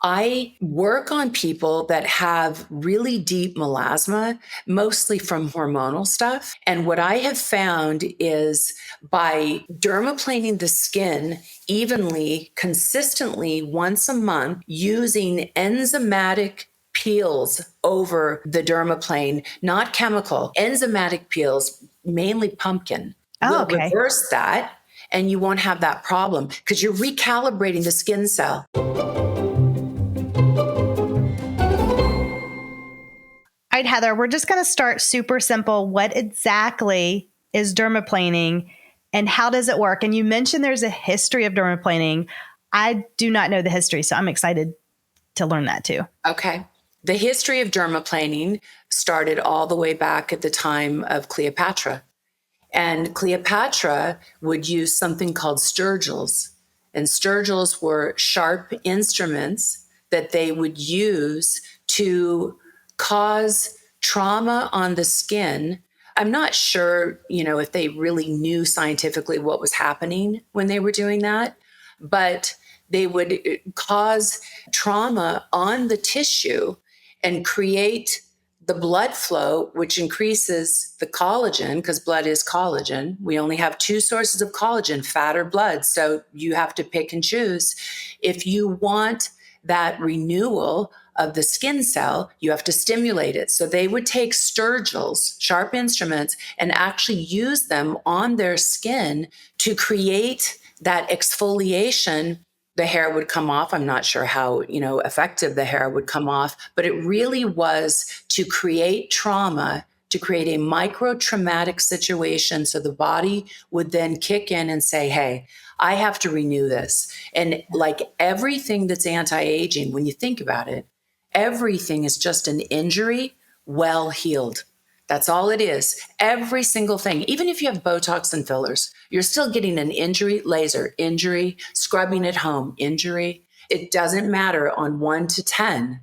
I work on people that have really deep melasma, mostly from hormonal stuff. And what I have found is by dermaplaning the skin evenly, consistently once a month, using enzymatic peels over the dermaplane, not chemical, enzymatic peels, mainly pumpkin, will reverse that. And you won't have that problem because you're recalibrating the skin cell. All right, Heather, we're just going to start super simple. What exactly is dermaplaning and how does it work? And you mentioned there's a history of dermaplaning. I do not know the history, so I'm excited to learn that too. Okay. The history of dermaplaning started all the way back at the time of Cleopatra. And Cleopatra would use something called sturgils. And sturgils were sharp instruments that they would use to cause trauma on the skin. I'm not sure, if they really knew scientifically what was happening when they were doing that, but they would cause trauma on the tissue and create the blood flow, which increases the collagen, because blood is collagen. We only have two sources of collagen, fat or blood. So you have to pick and choose. If you want that renewal of the skin cell, you have to stimulate it. So they would take sturgils, sharp instruments, and actually use them on their skin to create that exfoliation. The hair would come off. I'm not sure how, effective the hair would come off, but it really was to create trauma, to create a micro-traumatic situation. So the body would then kick in and say, hey, I have to renew this. And like everything that's anti-aging, when you think about it, everything is just an injury well healed. That's all it is. Every single thing. Even if you have Botox and fillers, you're still getting an injury, laser, injury, scrubbing at home, injury. It doesn't matter on 1 to 10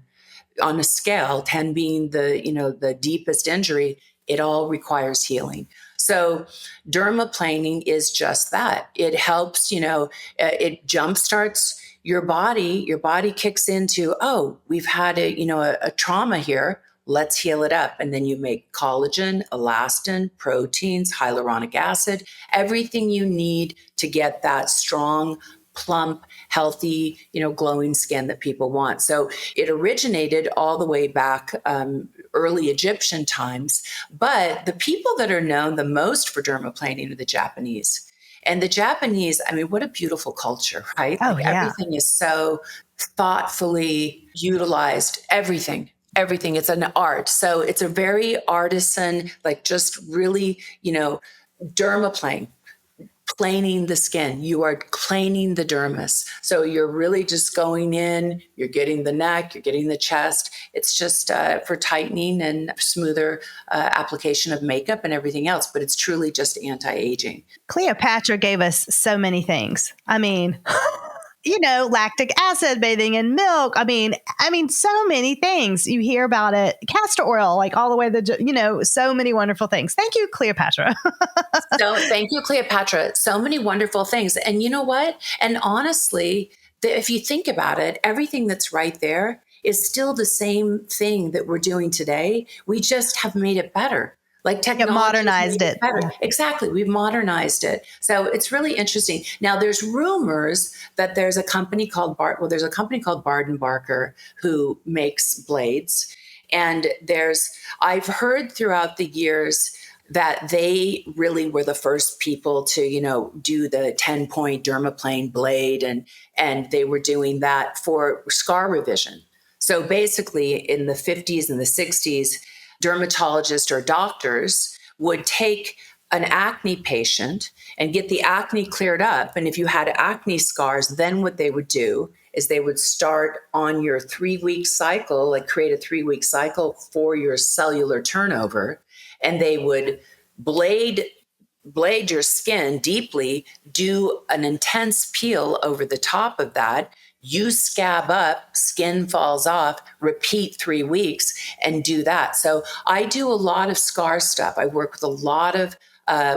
on a scale, 10 being the deepest injury. It all requires healing. So dermaplaning is just that. It helps, it jumpstarts your body. Your body kicks into, oh, we've had a trauma here. Let's heal it up. And then you make collagen, elastin, proteins, hyaluronic acid, everything you need to get that strong, plump, healthy, glowing skin that people want. So it originated all the way back early Egyptian times. But the people that are known the most for dermaplaning are the Japanese. And the Japanese, what a beautiful culture, right? Oh, yeah. Everything is so thoughtfully utilized, everything. It's an art. So it's a very artisan, like just really, dermaplane, planing the skin. You are planing the dermis. So you're really just going in, you're getting the neck, you're getting the chest. It's just for tightening and smoother application of makeup and everything else. But it's truly just anti-aging. Cleopatra gave us so many things. Lactic acid, bathing in milk. So many things. You hear about it. Castor oil, like all the way so many wonderful things. Thank you, Cleopatra. Thank you, Cleopatra. So many wonderful things. And you know what? And honestly, if you think about it, everything that's right there is still the same thing that we're doing today. We just have made it better. Like technology modernized it. Better. Exactly. We've modernized it. So it's really interesting. Now there's rumors that there's a company called Bard & Barker who makes blades. And I've heard throughout the years that they really were the first people to, do the 10-point dermaplane blade. And they were doing that for scar revision. So basically in the 50s and the 60s, dermatologists or doctors would take an acne patient and get the acne cleared up. And if you had acne scars, then what they would do is they would start on your 3-week cycle, like create a 3-week cycle for your cellular turnover. And they would blade your skin deeply, do an intense peel over the top of that. You scab up, skin falls off, repeat 3 weeks and do that. So I do a lot of scar stuff. I work with a lot of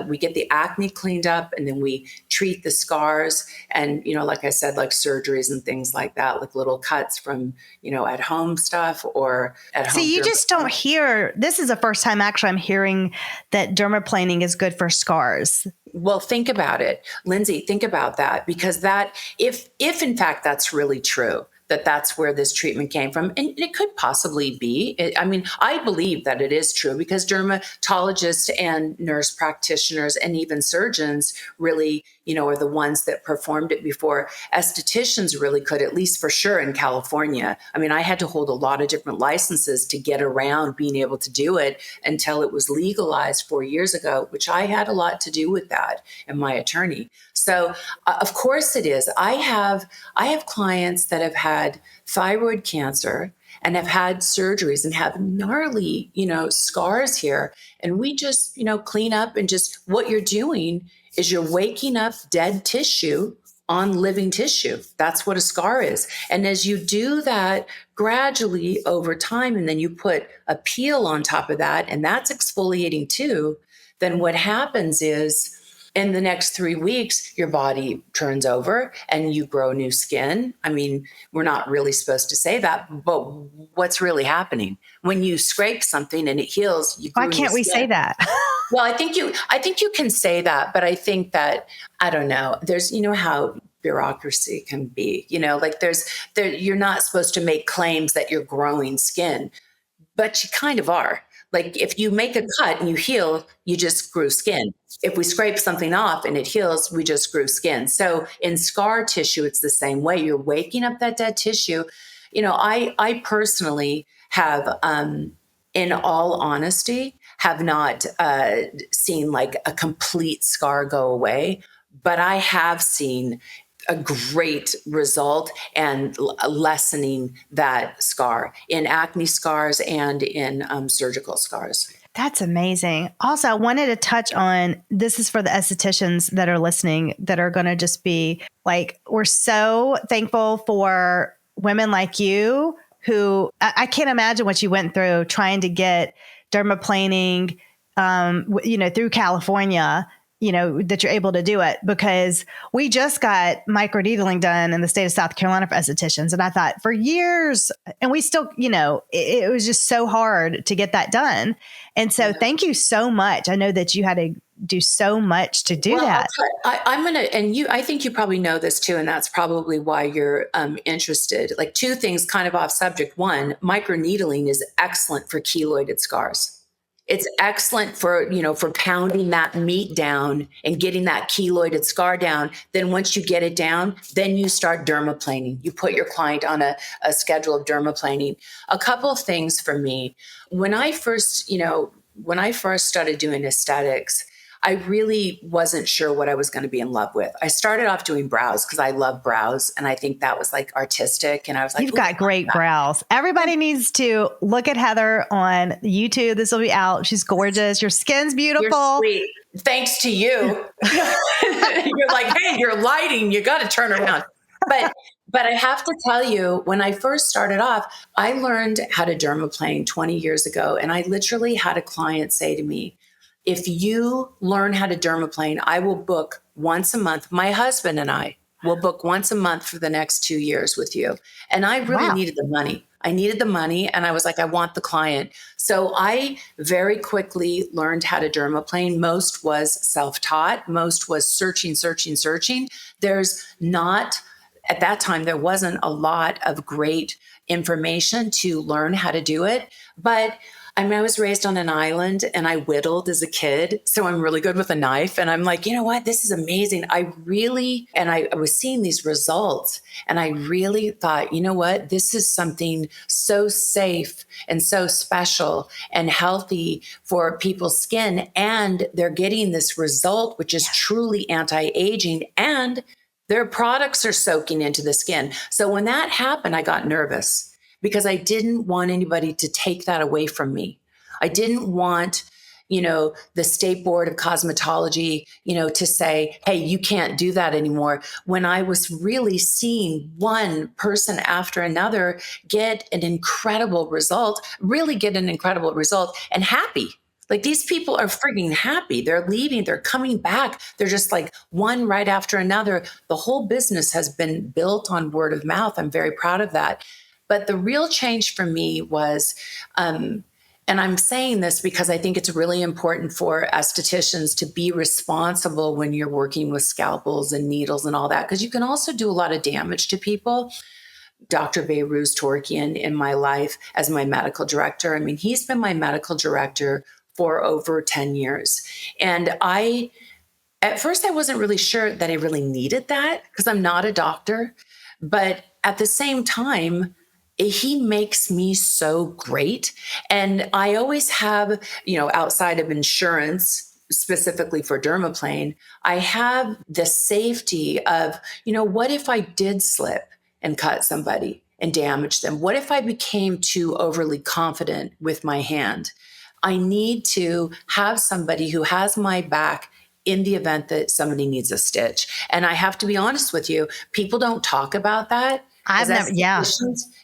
we get the acne cleaned up, and then we treat the scars. And, like I said, like surgeries and things like that, like little cuts from, at home stuff or at home. See, you just don't hear, this is the first time actually I'm hearing that dermaplaning is good for scars. Well, think about it, Lindsay, think about that, because that, if in fact that's really true, that's where this treatment came from. And it could possibly be. I believe that it is true, because dermatologists and nurse practitioners and even surgeons really, are the ones that performed it before. Estheticians really could, at least for sure in California. I had to hold a lot of different licenses to get around being able to do it until it was legalized 4 years ago, which I had a lot to do with that, and my attorney. So of course it is. I have clients that have had thyroid cancer and have had surgeries and have gnarly, scars here. And we just, clean up, and just what you're doing is you're waking up dead tissue on living tissue. That's what a scar is. And as you do that gradually over time, and then you put a peel on top of that, and that's exfoliating too, then what happens is, in the next 3 weeks, your body turns over and you grow new skin. We're not really supposed to say that, but what's really happening when you scrape something and it heals? Why can't we say that? Well, I think you can say that, but I think that, I don't know. There's, how bureaucracy can be, you're not supposed to make claims that you're growing skin, but you kind of are. Like if you make a cut and you heal, you just grew skin. If we scrape something off and it heals, we just grew skin. So in scar tissue, it's the same way. You're waking up that dead tissue. I personally have, in all honesty, have not seen like a complete scar go away, but I have seen a great result and lessening that scar in acne scars and in surgical scars. That's amazing. Also, I wanted to touch on, this is for the estheticians that are listening that are going to just be like, we're so thankful for women like you who, I can't imagine what you went through trying to get dermaplaning, through California, that you're able to do it, because we just got microneedling done in the state of South Carolina for estheticians. And I thought for years, and we still, it was just so hard to get that done. And so thank you so much. I know that you had to do so much to do that. I think you probably know this too, and that's probably why you're interested. Like two things kind of off subject. One, microneedling is excellent for keloided scars. It's excellent for pounding that meat down and getting that keloided scar down. Then once you get it down, then you start dermaplaning. You put your client on a schedule of dermaplaning. A couple of things for me. When I first started doing aesthetics, I really wasn't sure what I was going to be in love with. I started off doing brows because I love brows, and I think that was like artistic. And I was like, you've got great brows. Everybody needs to look at Heather on YouTube. This will be out. She's gorgeous. Your skin's beautiful. You're sweet. Thanks to you. You're like, hey, you're lighting. You got to turn around. But I have to tell you, when I first started off, I learned how to dermaplane 20 years ago, and I literally had a client say to me, if you learn how to dermaplane, I will book once a month. My husband and I will book once a month for the next 2 years with you. And I really needed the money. And I was like, I want the client. So I very quickly learned how to dermaplane. Most was self-taught. Most was searching. There's not, at that time, there wasn't a lot of great information to learn how to do it. But I was raised on an island and I whittled as a kid. So I'm really good with a knife. And I'm like, you know what? This is amazing. I was seeing these results and I really thought, you know what? This is something so safe and so special and healthy for people's skin. And they're getting this result, which is truly anti-aging, and their products are soaking into the skin. So when that happened, I got nervous, because I didn't want anybody to take that away from me. I didn't want, the State Board of Cosmetology, to say, hey, you can't do that anymore. When I was really seeing one person after another get an incredible result and happy. Like these people are frigging happy. They're leaving, they're coming back. They're just like one right after another. The whole business has been built on word of mouth. I'm very proud of that. But the real change for me was, and I'm saying this because I think it's really important for estheticians to be responsible when you're working with scalpels and needles and all that, because you can also do a lot of damage to people. Dr. 𝐒𝐲𝐻𝐤𝐿𝐦 in my life as my medical director. I mean, he's been my medical director for over 10 years. And at first, I wasn't really sure that I really needed that because I'm not a doctor. But at the same time, he makes me so great. And I always have, outside of insurance, specifically for Dermaplane, I have the safety of, what if I did slip and cut somebody and damage them? What if I became too overly confident with my hand? I need to have somebody who has my back in the event that somebody needs a stitch. And I have to be honest with you, people don't talk about that. I've never, yeah.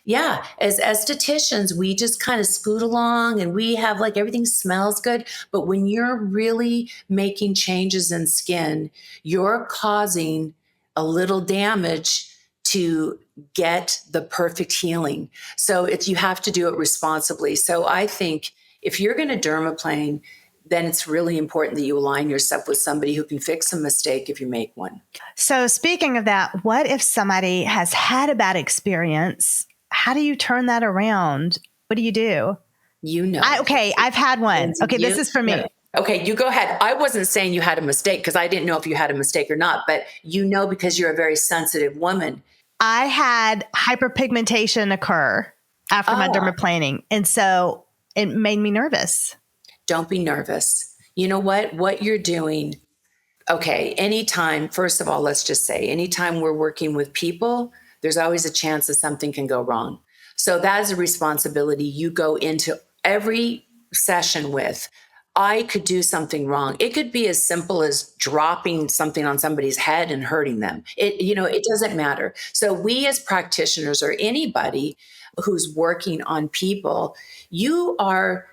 Yeah. As estheticians, we just kind of scoot along and we have like everything smells good. But when you're really making changes in skin, you're causing a little damage to get the perfect healing. So you have to do it responsibly. So I think if you're going to dermaplane, then it's really important that you align yourself with somebody who can fix a mistake if you make one. So speaking of that, what if somebody has had a bad experience? How do you turn that around? What do you do? I've had one. Okay, this is for me. Okay, you go ahead. I wasn't saying you had a mistake because I didn't know if you had a mistake or not, but because you're a very sensitive woman. I had hyperpigmentation occur after my dermaplaning. And so it made me nervous. Don't be nervous. You know what you're doing. Okay. Anytime, first of all, let's just say anytime we're working with people, there's always a chance that something can go wrong. So that is a responsibility you go into every session with. I could do something wrong. It could be as simple as dropping something on somebody's head and hurting them. It doesn't matter. So we as practitioners or anybody who's working on people, you're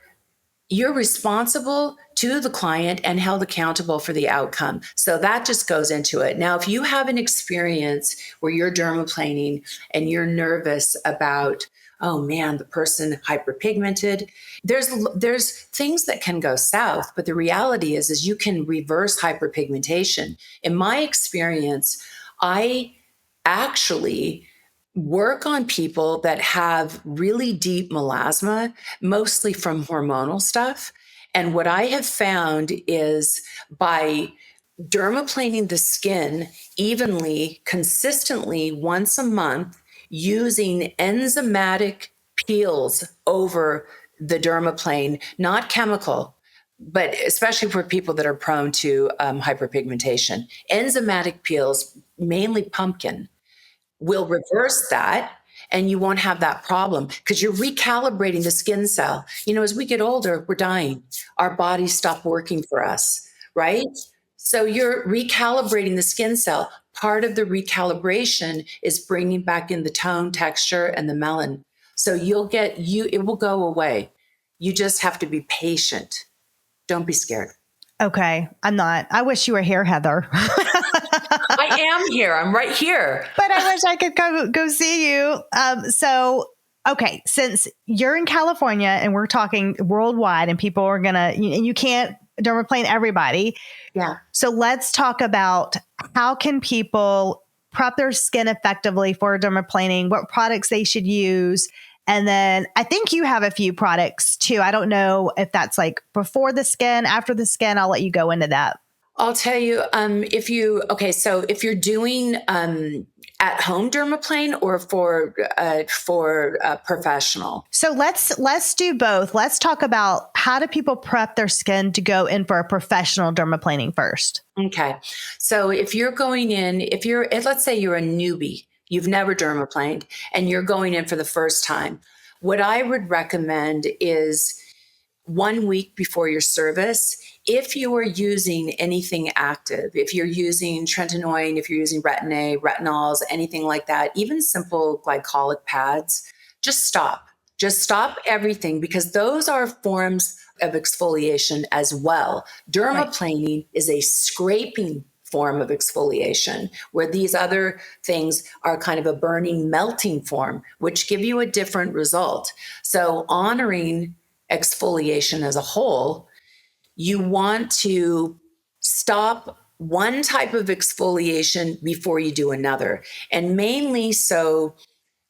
responsible to the client and held accountable for the outcome. So that just goes into it. Now, if you have an experience where you're dermaplaning and you're nervous about, oh man, the person hyperpigmented, there's things that can go south, but the reality is you can reverse hyperpigmentation. In my experience, I actually work on people that have really deep melasma, mostly from hormonal stuff. And what I have found is by dermaplaning the skin evenly, consistently once a month, using enzymatic peels over the dermaplane, not chemical, but especially for people that are prone to hyperpigmentation, enzymatic peels, mainly pumpkin, will reverse that, and you won't have that problem because you're recalibrating the skin cell. As we get older, we're dying. Our bodies stop working for us, right? So you're recalibrating the skin cell. Part of the recalibration is bringing back in the tone, texture, and the melanin. So it will go away. You just have to be patient. Don't be scared. Okay. I'm not. I wish you were here, Heather. I am here. I'm right here. But I wish I could go see you. Okay, since you're in California and we're talking worldwide and people are going to, and you can't dermaplane everybody. Yeah. So let's talk about how can people prep their skin effectively for dermaplaning, what products they should use. And then I think you have a few products too. I don't know if that's like before the skin, after the skin. I'll let you go into that. I'll tell you, if you're doing at home dermaplane or for professional. So let's do both. Let's talk about how do people prep their skin to go in for a professional dermaplaning first. Okay. So if you're going in, let's say you're a newbie, you've never dermaplaned and you're going in for the first time, what I would recommend is 1 week before your service, if you are using anything active, if you're using tretinoin, if you're using retinols, anything like that, even simple glycolic pads, just stop. Just stop everything, because those are forms of exfoliation as well. Dermaplaning is a scraping form of exfoliation, where these other things are kind of a burning, melting form, which give you a different result. So honoring exfoliation as a whole, you want to stop one type of exfoliation before you do another. And mainly so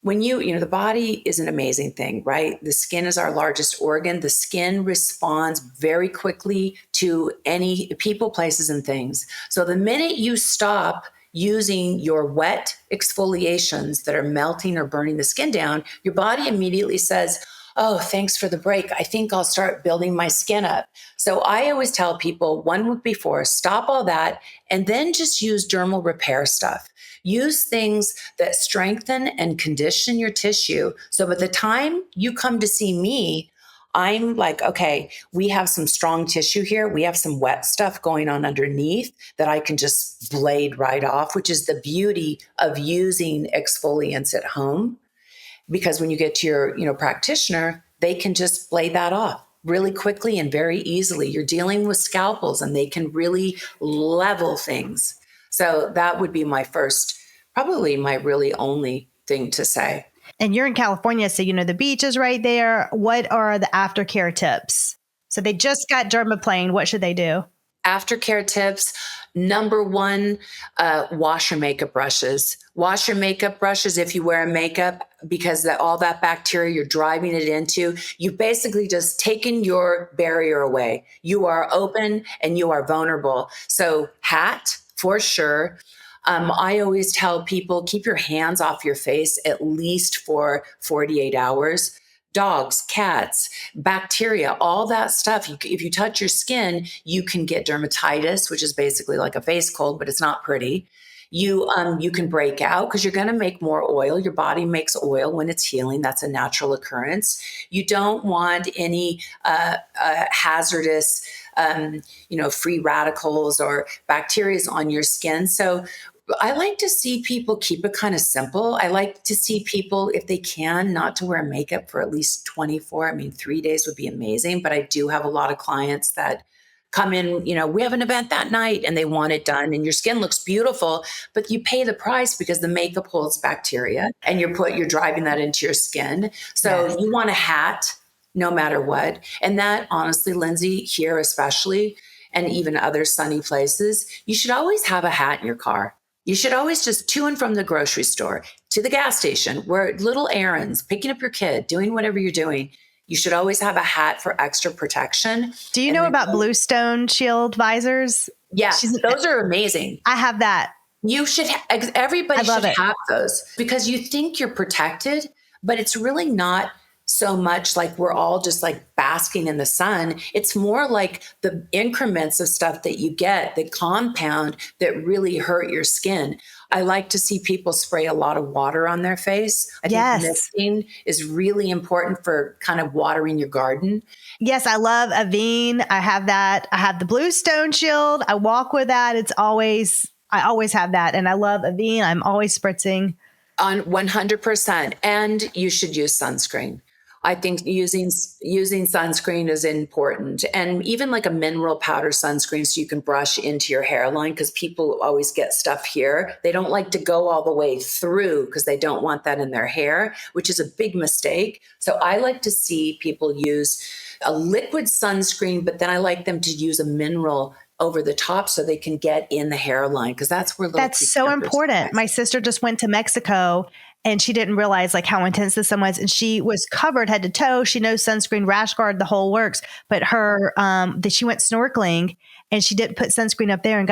when the body is an amazing thing, right? The skin is our largest organ. The skin responds very quickly to any people, places, and things. So the minute you stop using your wet exfoliations that are melting or burning the skin down, your body immediately says, oh, thanks for the break. I think I'll start building my skin up. So I always tell people 1 week before, stop all that and then just use dermal repair stuff. Use things that strengthen and condition your tissue. So by the time you come to see me, I'm like, okay, we have some strong tissue here. We have some wet stuff going on underneath that I can just blade right off, which is the beauty of using exfoliants at home. Because when you get to your, practitioner, they can just blade that off really quickly and very easily. You're dealing with scalpels and they can really level things. So that would be my first, probably my really only thing to say. And you're in California, so the beach is right there. What are the aftercare tips? So they just got dermaplane. What should they do? Aftercare tips. Number 1, wash your makeup brushes. Wash your makeup brushes if you wear makeup, because all that bacteria you're driving it into, you've basically just taken your barrier away. You are open and you are vulnerable. So hat, for sure. I always tell people, keep your hands off your face at least for 48 hours. Dogs, cats, bacteria, all that stuff. If you touch your skin, you can get dermatitis, which is basically like a face cold, but it's not pretty. You can break out because you're going to make more oil. Your body makes oil when it's healing. That's a natural occurrence. You don't want any hazardous, free radicals or bacteria on your skin. So I like to see people keep it kind of simple. I like to see people, if they can, not to wear makeup for at least 3 days would be amazing. But I do have a lot of clients that come in, we have an event that night and they want it done and your skin looks beautiful, but you pay the price because the makeup holds bacteria and you're driving that into your skin. So yes. You want a hat no matter what. And that, honestly, Lindsay, here especially, and even other sunny places, you should always have a hat in your car. You should always just to and from the grocery store, to the gas station, where little errands, picking up your kid, doing whatever you're doing. You should always have a hat for extra protection. Do you know about Bluestone Shield visors? Yeah, those are amazing. I have that. You should, everybody should have those, because you think you're protected, but it's really not so much like we're all just like basking in the sun. It's more like the increments of stuff that you get, the compound that really hurt your skin. I like to see people spray a lot of water on their face. I think misting is really important for kind of watering your garden. Yes, I love 𝐓𝐢𝐸. I have that. I have the Bluestone Shield. I walk with that. I always have that. And I love 𝐓𝐢𝐸. I'm always spritzing. On 100%. And you should use sunscreen. I think using sunscreen is important, and even like a mineral powder sunscreen so you can brush into your hairline, because people always get stuff here. They don't like to go all the way through because they don't want that in their hair, which is a big mistake. So I like to see people use a liquid sunscreen, but then I like them to use a mineral over the top so they can get in the hairline, because that's where that's so important. My sister just went to Mexico and she didn't realize like how intense the sun was, and she was covered head to toe. She knows sunscreen, rash guard, the whole works. But her, she went snorkeling and she didn't put sunscreen up there and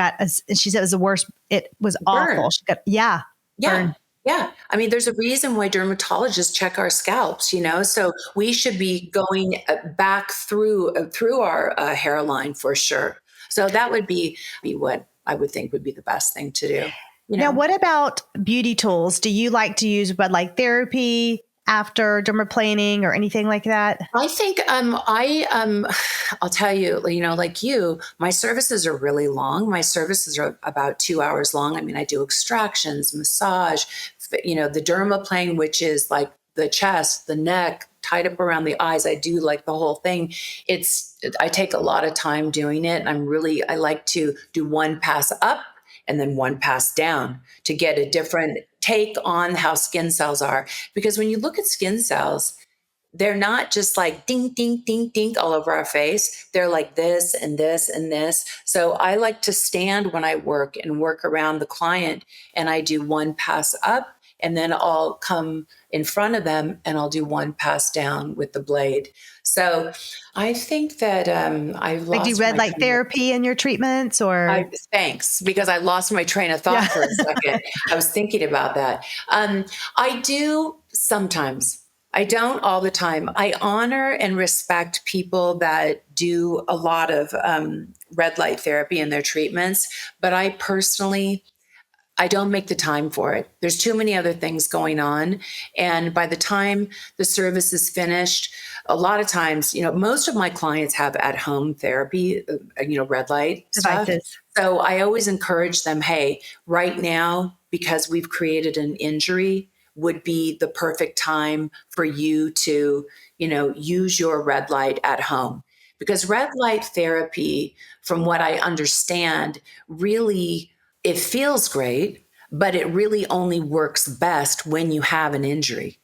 she said it was the worst. It was awful. She got burn. Yeah. I mean, there's a reason why dermatologists check our scalps, so we should be going back through our hairline for sure. So that would be what I would think would be the best thing to do. Now, what about beauty tools? Do you like to use red light therapy after dermaplaning or anything like that? I think I'll tell you, like you, my services are really long. My services are about 2 hours long. I mean, I do extractions, massage, the dermaplane, which is like the chest, the neck, tied up around the eyes. I do like the whole thing. I take a lot of time doing it. I like to do one pass up and then one pass down to get a different take on how skin cells are. Because when you look at skin cells, they're not just like ding, ding, ding, ding all over our face. They're like this and this and this. So I like to stand when I work and work around the client, and I do one pass up, and then I'll come in front of them and I'll do one pass down with the blade. So I think that I've Like, do you lost red my light therapy in your treatments, or? thanks, because I lost my train of thought for a second. I was thinking about that. I do sometimes. I don't all the time. I honor and respect people that do a lot of red light therapy in their treatments, but I personally, I don't make the time for it. There's too many other things going on. And by the time the service is finished, a lot of times, most of my clients have at-home therapy, red light Devices. stuff. So I always encourage them, hey, right now, because we've created an injury, would be the perfect time for you to, use your red light at home. Because red light therapy, from what I understand, really, it feels great, but it really only works best when you have an injury,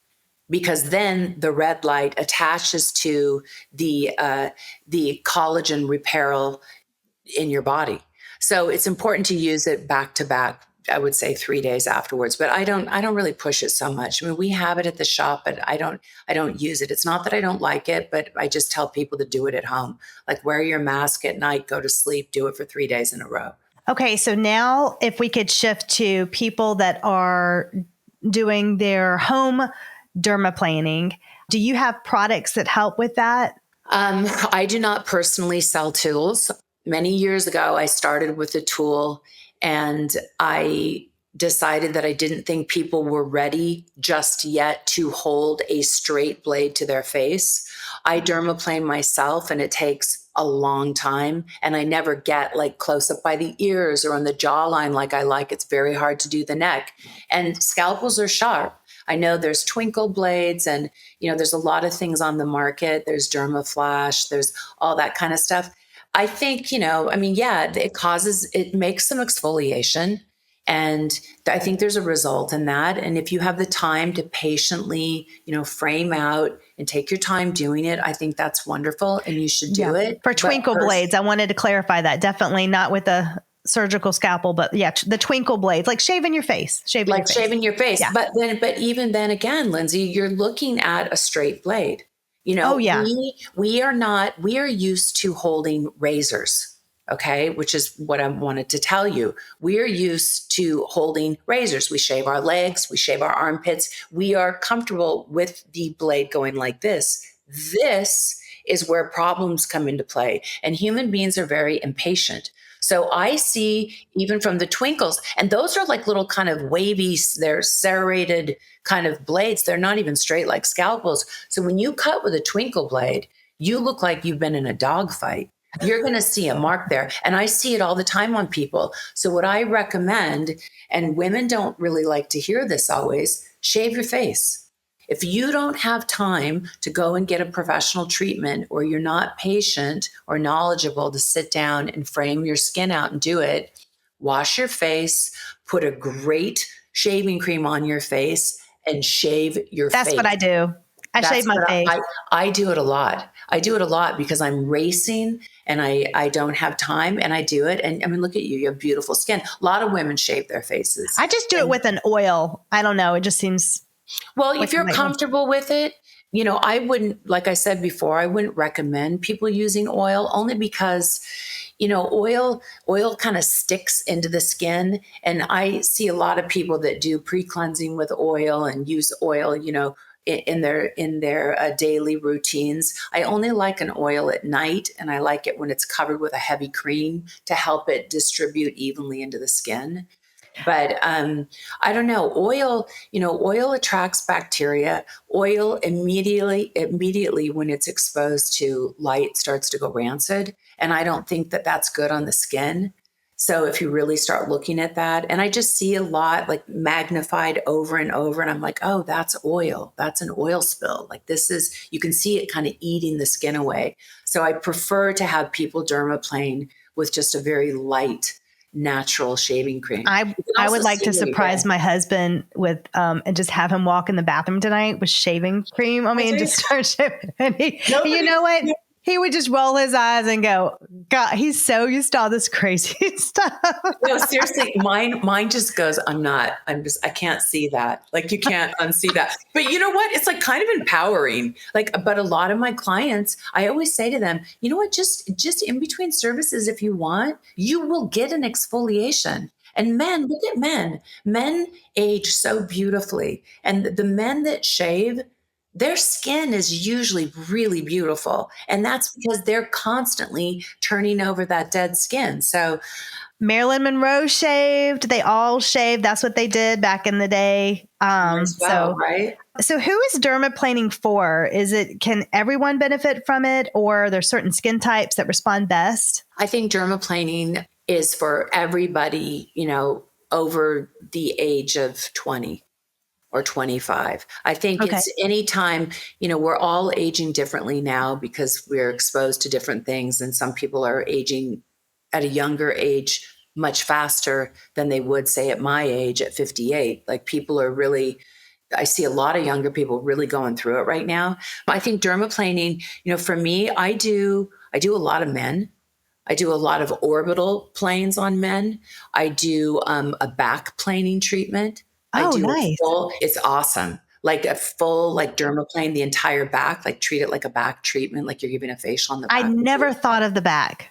because then the red light attaches to the collagen repair in your body. So it's important to use it back to back. I would say 3 days afterwards, but I don't really push it so much. I mean, we have it at the shop, but I don't use it. It's not that I don't like it, but I just tell people to do it at home. Like, wear your mask at night, go to sleep, do it for 3 days in a row. Okay, so now if we could shift to people that are doing their home dermaplaning, do you have products that help with that? I do not personally sell tools. Many years ago, I started with a tool, and I decided that I didn't think people were ready just yet to hold a straight blade to their face. I dermaplane myself, and it takes a long time, and I never get like close up by the ears or on the jawline like I like. It's very hard to do the neck, and scalpels are sharp. I know there's twinkle blades, and there's a lot of things on the market. There's Dermaflash, there's all that kind of stuff. I think, it makes some exfoliation, and I think there's a result in that. And if you have the time to patiently, frame out and take your time doing it, I think that's wonderful, and you should do it. For twinkle blades, I wanted to clarify that. Definitely not with a surgical scalpel, but the twinkle blades, like shaving your face, shaving your face. Yeah. But even then again, Lindsay, you're looking at a straight blade. Oh, yeah. We are used to holding razors, okay, which is what I wanted to tell you. We are used to holding razors. We shave our legs, we shave our armpits. We are comfortable with the blade going like this. This is where problems come into play. And human beings are very impatient. So I see, even from the twinkles, and those are like little kind of wavy, they're serrated kind of blades. They're not even straight like scalpels. So when you cut with a twinkle blade, you look like you've been in a dog fight. You're going to see a mark there. And I see it all the time on people. So what I recommend, and women don't really like to hear this always, shave your face. If you don't have time to go and get a professional treatment, or you're not patient or knowledgeable to sit down and frame your skin out and do it, wash your face, put a great shaving cream on your face, and shave your face. That's what I do. I shave my face. I do it a lot. I do it a lot because I'm racing and I don't have time, and I do it. And I mean, look at you. You have beautiful skin. A lot of women shave their faces. I just do it with an oil. I don't know. It just seems... Well, if you're comfortable with it, I wouldn't, like I said before, I wouldn't recommend people using oil, only because, oil kind of sticks into the skin. And I see a lot of people that do pre-cleansing with oil and use oil, in their daily routines. I only like an oil at night, and I like it when it's covered with a heavy cream to help it distribute evenly into the skin. But I don't know. Oil attracts bacteria. Oil immediately when it's exposed to light starts to go rancid. And I don't think that that's good on the skin. So if you really start looking at that, and I just see a lot like magnified over and over, and I'm like, oh, that's oil. That's an oil spill. Like this is, you can see it kind of eating the skin away. So I prefer to have people dermaplane with just a very light, natural shaving cream. You can I also would like see to when you surprise get- my husband with and just have him walk in the bathroom tonight with shaving cream on me and just start shaving. And you know what? He would just roll his eyes and go, God, he's so used to all this crazy stuff. No, seriously, mine just goes, I can't see that. Like you can't unsee that. But you know what? It's like kind of empowering. Like, but a lot of my clients, I always say to them, you know what, just in between services, if you want, you will get an exfoliation. And men, look at men. Men age so beautifully. And the men that shave, their skin is usually really beautiful. And that's because they're constantly turning over that dead skin. So Marilyn Monroe shaved. They all shaved. That's what they did back in the day. right? So who is dermaplaning for? Can everyone benefit from it, or are there certain skin types that respond best? I think dermaplaning is for everybody, over the age of 20 or 25. I think Okay. it's anytime, we're all aging differently now because we're exposed to different things. And some people are aging at a younger age much faster than they would say at my age at 58. Like people are really, I see a lot of younger people really going through it right now. I think dermaplaning, for me, I do a lot of men. I do a lot of orbital planes on men. I do a back planing treatment. I Oh, do nice. it's awesome. Like a full, like dermaplane, the entire back, like treat it like a back treatment, like you're giving a facial on the back. I never thought of the back.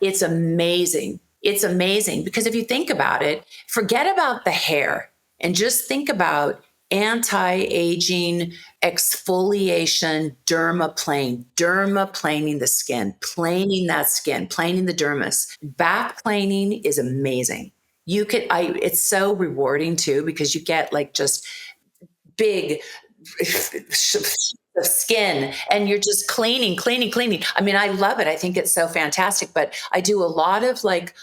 It's amazing. It's amazing because if you think about it, forget about the hair and just think about anti-aging exfoliation dermaplaning the skin, planing that skin, planing the dermis. Back planing is amazing. It's so rewarding too, because you get like just big skin and you're just cleaning. I mean, I love it. I think it's so fantastic, but I do a lot of like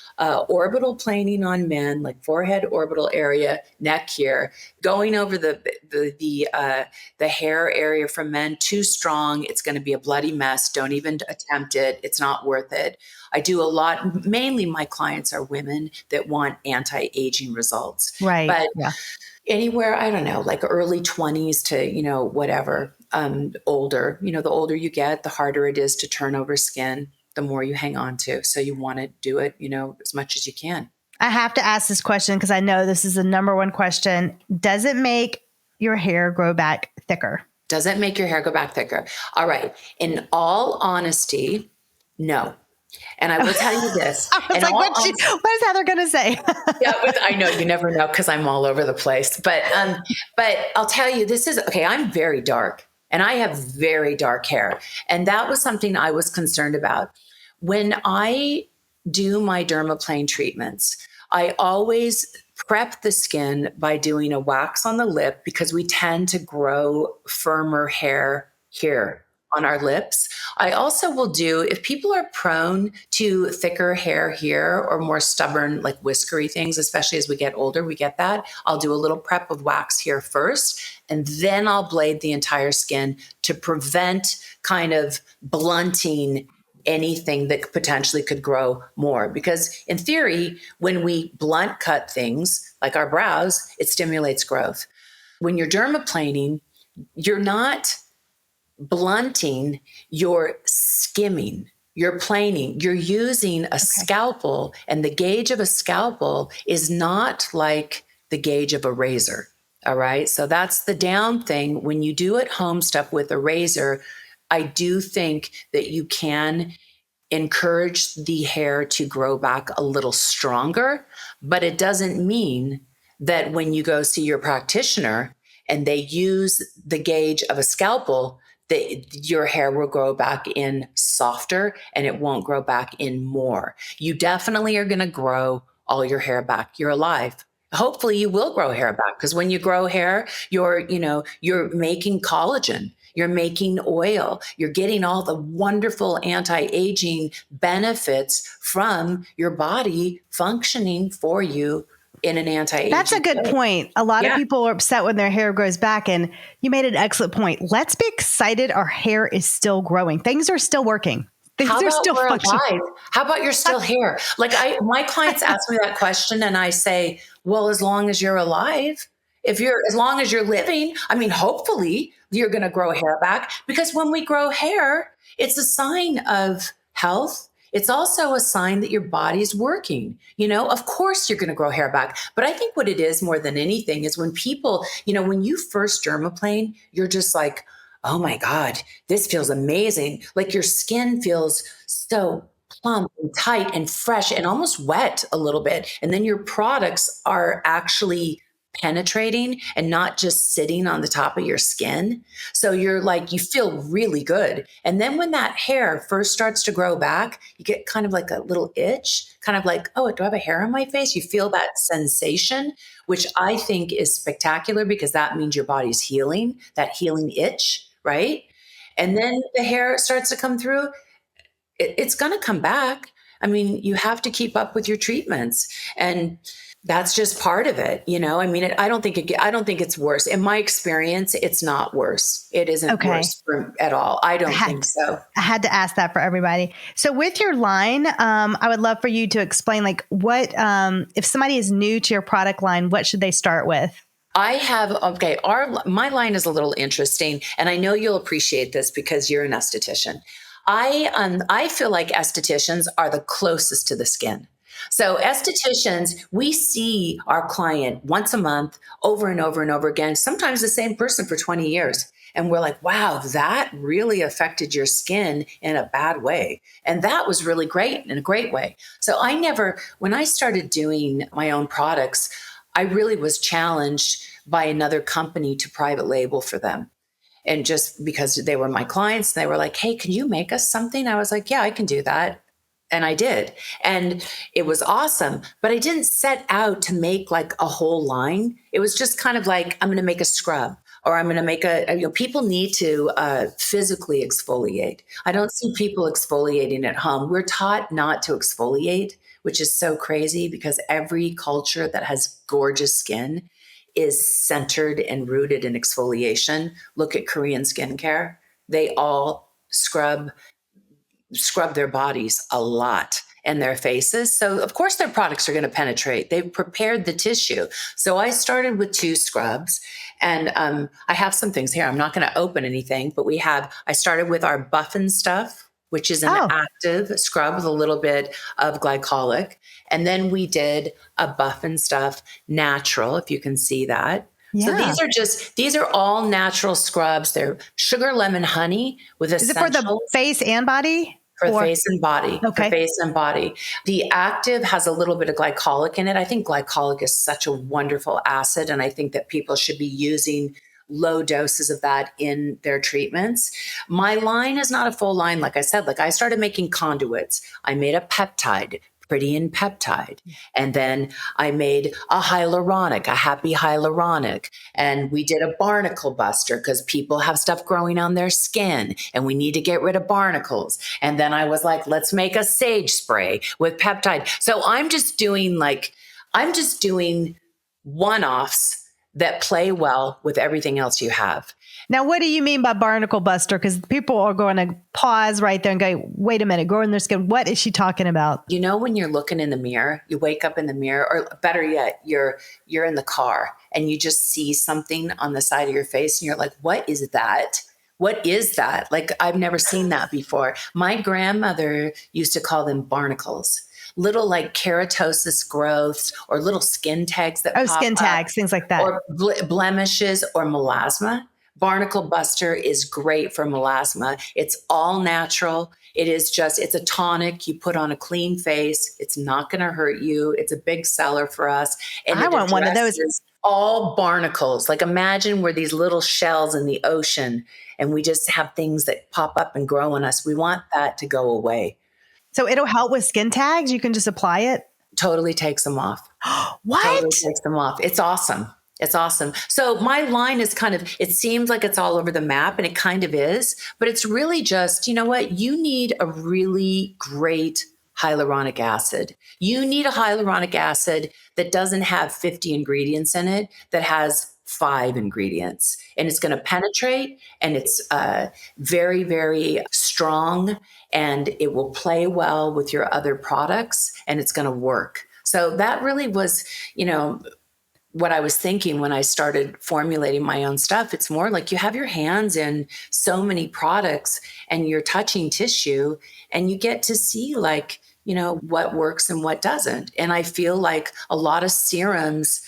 orbital planing on men, like forehead orbital area, neck here, going over the hair area for men. Too strong. It's going to be a bloody mess. Don't even attempt it. It's not worth it. I do a lot. Mainly my clients are women that want anti-aging results. Right. But yeah. Anywhere, I don't know, like early 20s to, whatever, older, the older you get, the harder it is to turn over skin, the more you hang on to. So you want to do it, as much as you can. I have to ask this question because I know this is the number one question. Does it make your hair grow back thicker? Does it make your hair go back thicker? All right. In all honesty, no. And I will tell you this. I was like, what is Heather going to say? Yeah, I know you never know because I'm all over the place. But I'll tell you, this is okay. I'm very dark and I have very dark hair. And that was something I was concerned about. When I do my dermaplane treatments, I always prep the skin by doing a wax on the lip because we tend to grow firmer hair here on our lips. I also will do, if people are prone to thicker hair here or more stubborn, like whiskery things, especially as we get older, we get that. I'll do a little prep of wax here first, and then I'll blade the entire skin to prevent kind of blunting anything that potentially could grow more. Because in theory, when we blunt cut things like our brows, it stimulates growth. When you're dermaplaning, you're not blunting, you're skimming, you're planing, you're using a scalpel, and the gauge of a scalpel is not like the gauge of a razor. All right. So that's the down thing. When you do at home stuff with a razor, I do think that you can encourage the hair to grow back a little stronger, but it doesn't mean that when you go see your practitioner and they use the gauge of a scalpel, that your hair will grow back in softer and it won't grow back in more. You definitely are going to grow all your hair back. You're alive. Hopefully you will grow hair back because when you grow hair, you're making collagen. You're making oil. You're getting all the wonderful anti-aging benefits from your body functioning for you in an anti-aging That's a good way. point. A lot of Yeah. people are upset when their hair grows back, and you made an excellent point. Let's be excited our hair is still growing. Things are still working. Things How are about still we're functioning. alive? How about you're still here? Like my clients ask me that question and I say, well, as long as you're alive, as long as you're living, I mean, hopefully you're going to grow hair back, because when we grow hair, it's a sign of health. It's also a sign that your body's working. Of course you're going to grow hair back. But I think what it is more than anything is when people, when you first dermaplane, you're just like, oh my God, this feels amazing. Like your skin feels so plump and tight and fresh and almost wet a little bit. And then your products are actually penetrating and not just sitting on the top of your skin. So you're like, you feel really good. And then when that hair first starts to grow back, you get kind of like a little itch, kind of like, oh, do I have a hair on my face? You feel that sensation, which I think is spectacular, because that means your body's healing, that healing itch. Right. And then the hair starts to come through. It's going to come back. I mean, you have to keep up with your treatments, and that's just part of it. I mean, I don't think it's worse. In my experience, it's not worse. It isn't worse at all. I don't think so. I had to ask that for everybody. So with your line, I would love for you to explain, like, what, if somebody is new to your product line, what should they start with? My line is a little interesting, and I know you'll appreciate this because you're an esthetician. I feel like estheticians are the closest to the skin. So estheticians, we see our client once a month, over and over and over again, sometimes the same person for 20 years. And we're like, wow, that really affected your skin in a bad way. And that was really great, in a great way. So when I started doing my own products, I really was challenged by another company to private label for them. And just because they were my clients, they were like, hey, can you make us something? I was like, yeah, I can do that. And I did. And it was awesome. But I didn't set out to make like a whole line. It was just kind of like, I'm going to make a scrub, or I'm going to make people need to physically exfoliate. I don't see people exfoliating at home. We're taught not to exfoliate, which is so crazy, because every culture that has gorgeous skin is centered and rooted in exfoliation. Look at Korean skincare. They all scrub their bodies a lot, and their faces. So of course their products are going to penetrate. They've prepared the tissue. So I started with 2 scrubs, and I have some things here. I'm not going to open anything, but I started with our Buff and Stuff, which is an active scrub with a little bit of glycolic. And then we did a Buff and Stuff natural, if you can see that. Yeah. So these are all natural scrubs. They're sugar, lemon, honey with essentials. Is it for the face and body? For face and body. Okay. For face and body. The active has a little bit of glycolic in it. I think glycolic is such a wonderful acid, and I think that people should be using low doses of that in their treatments. My line is not a full line. Like I said, like I started making conduits. I made a peptide, Pretty in Peptide. And then I made a hyaluronic, a happy hyaluronic. And we did a barnacle buster because people have stuff growing on their skin and we need to get rid of barnacles. And then I was like, let's make a sage spray with peptide. So I'm just doing one-offs that play well with everything else you have. Now, what do you mean by barnacle buster? Because people are going to pause right there and go, wait a minute, growing their skin. What is she talking about? You know, when you're looking in the mirror, you wake up in the mirror, or better yet, you're in the car and you just see something on the side of your face and you're like, what is that? What is that? Like, I've never seen that before. My grandmother used to call them barnacles. Little like keratosis growths or little skin tags that pop skin tags, things like that. Or blemishes or melasma. Barnacle Buster is great for melasma. It's all natural. It's a tonic you put on a clean face. It's not going to hurt you. It's a big seller for us. And I want one of those. All barnacles. Like imagine we're these little shells in the ocean and we just have things that pop up and grow on us. We want that to go away. So it'll help with skin tags? You can just apply it? Totally takes them off. What? Totally takes them off. It's awesome. It's awesome. So my line is kind of, it seems like it's all over the map, and it kind of is, but it's really just, you know what? You need a really great hyaluronic acid. You need a hyaluronic acid that doesn't have 50 ingredients in it, that has 5 ingredients, and it's going to penetrate, and it's very, very strong, and it will play well with your other products, and it's going to work. So that really was, you know, what I was thinking when I started formulating my own stuff. It's more like you have your hands in so many products and you're touching tissue, and you get to see, like, you know, what works and what doesn't. And I feel like a lot of serums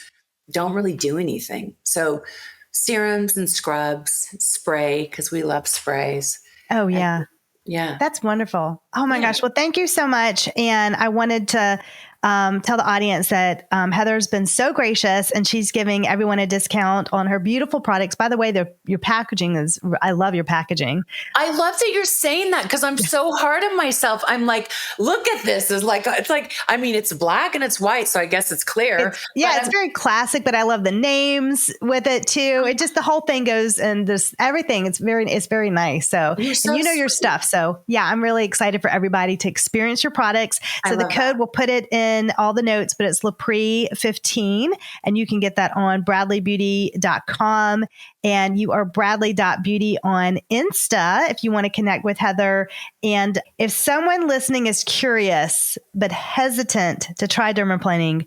don't really do anything. So serums and scrubs, spray, because we love sprays. Oh, yeah. Yeah. That's wonderful. Oh my gosh. Well, thank you so much. And I wanted to tell the audience that Heather's been so gracious, and she's giving everyone a discount on her beautiful products. By the way, your packaging is, I love your packaging. I love that you're saying that, because I'm so hard on myself. I'm like, look at this. It's like, I mean, it's black and it's white, so I guess it's clear. It's very classic, but I love the names with it too. It just, the whole thing goes, and this everything. It's very nice. So, and you know your stuff. So yeah, I'm really excited for everybody to experience your products. So the code, we'll put it in all the notes, but it's LaPree15, and you can get that on bradleybeauty.com, and you are bradley.beauty on Insta if you want to connect with Heather. And if someone listening is curious but hesitant to try dermaplaning,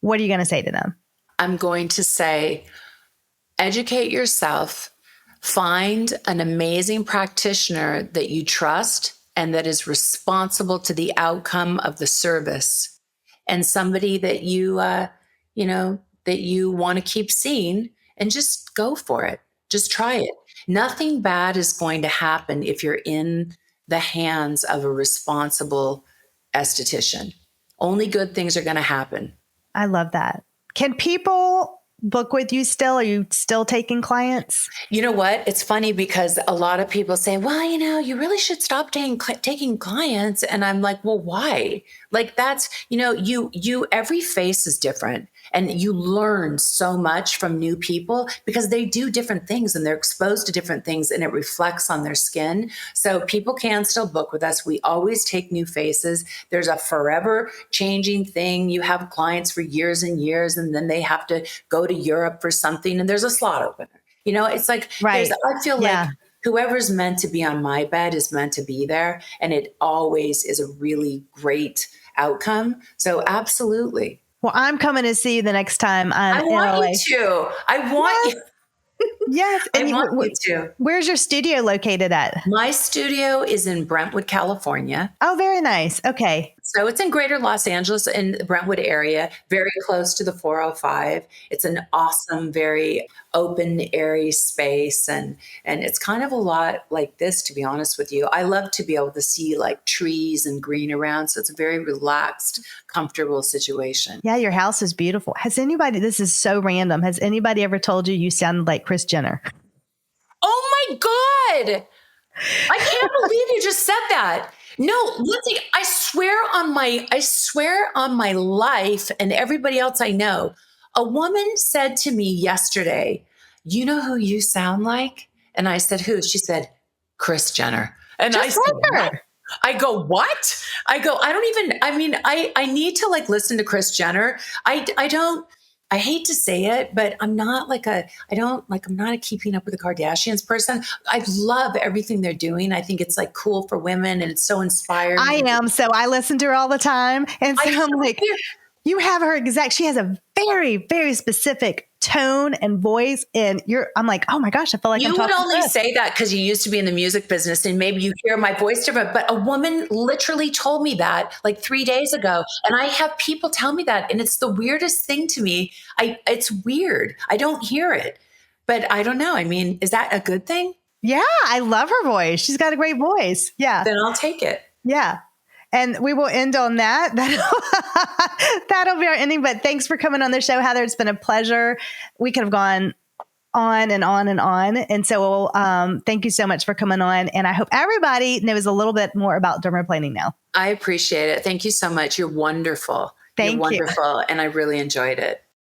what are you going to say to them? I'm going to say, educate yourself, find an amazing practitioner that you trust and that is responsible to the outcome of the service, and somebody that you, that you want to keep seeing, and just go for it. Just try it. Nothing bad is going to happen if you're in the hands of a responsible esthetician. Only good things are going to happen. I love that. Can people book with you still? Are you still taking clients? You know what? It's funny because a lot of people say, well, you really should stop taking clients. And I'm like, well, why? Like, that's, every face is different, and you learn so much from new people because they do different things and they're exposed to different things, and it reflects on their skin. So people can still book with us. We always take new faces. There's a forever changing thing. You have clients for years and years, and then they have to go to Europe for something, and there's a slot opener. It's like, right. I feel like whoever's meant to be on my bed is meant to be there. And it always is a really great outcome. So absolutely. Well, I'm coming to see you the next time I'm in LA. I want you to. I want you. Yes. And I want you to. Where's your studio located at? My studio is in Brentwood, California. Oh, very nice. Okay. So it's in greater Los Angeles, in the Brentwood area, very close to the 405. It's an awesome, very open, airy space. And it's kind of a lot like this, to be honest with you. I love to be able to see like trees and green around. So it's a very relaxed, comfortable situation. Yeah, your house is beautiful. This is so random. Has anybody ever told you sounded like Kris Jenner? Oh my God. I can't believe you just said that. No, Lindsay, I swear on my life and everybody else I know, a woman said to me yesterday, you know who you sound like? And I said, who? She said, Kris Jenner. And I said, what? I go, what? I go, I need to like listen to Kris Jenner. I hate to say it, but I'm not I'm not a keeping up with the Kardashians person. I love everything they're doing. I think it's like cool for women, and it's so inspiring. I am. So I listen to her all the time. And so I'm like, you have her she has a very, very specific tone and voice. And I'm like, oh my gosh, I feel like you I'm would talking only say that because you used to be in the music business and maybe you hear my voice different. But a woman literally told me that like 3 days ago. And I have people tell me that. And it's the weirdest thing to me. It's weird. I don't hear it, but I don't know. I mean, is that a good thing? Yeah, I love her voice. She's got a great voice. Yeah. Then I'll take it. Yeah. And we will end on that. That'll be our ending. But thanks for coming on the show, Heather. It's been a pleasure. We could have gone on and on and on. And so thank you so much for coming on. And I hope everybody knows a little bit more about dermaplaning now. I appreciate it. Thank you so much. You're wonderful. Thank you. You're wonderful. And I really enjoyed it.